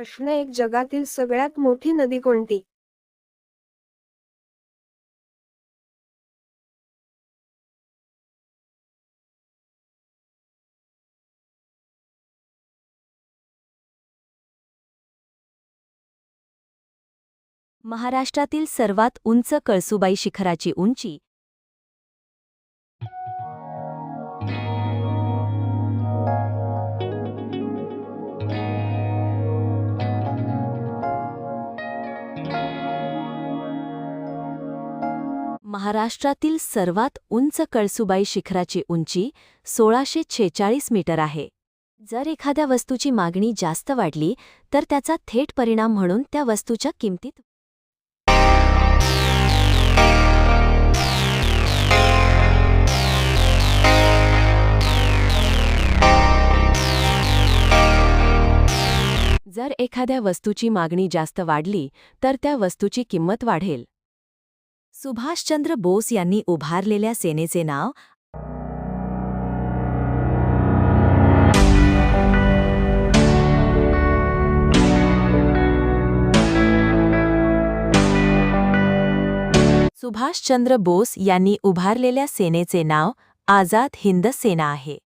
प्रश्न एक, जगातील सगळ्यात मोठी नदी कोणती? महाराष्ट्रातील सर्वात उंच कळसुबाई शिखराची उंची महाराष्ट्रातील सर्वात उंच कळसुबाई शिखराची उंची 1646 मीटर आहे. जर एखाद्या वस्तूची मागणी जास्त वाढली तर त्याचा थेट परिणाम म्हणून त्या वस्तूच्या किमतीत जर एखाद्या वस्तूची मागणी जास्त वाढली तर त्या वस्तूची किंमत वाढेल. सुभाषचंद्र बोस यांनी उभारलेल्या सेनेचे नाव सुभाषचंद्र बोस यांनी उभारलेल्या सेनेचे नाव आझाद हिंद सेना आहे.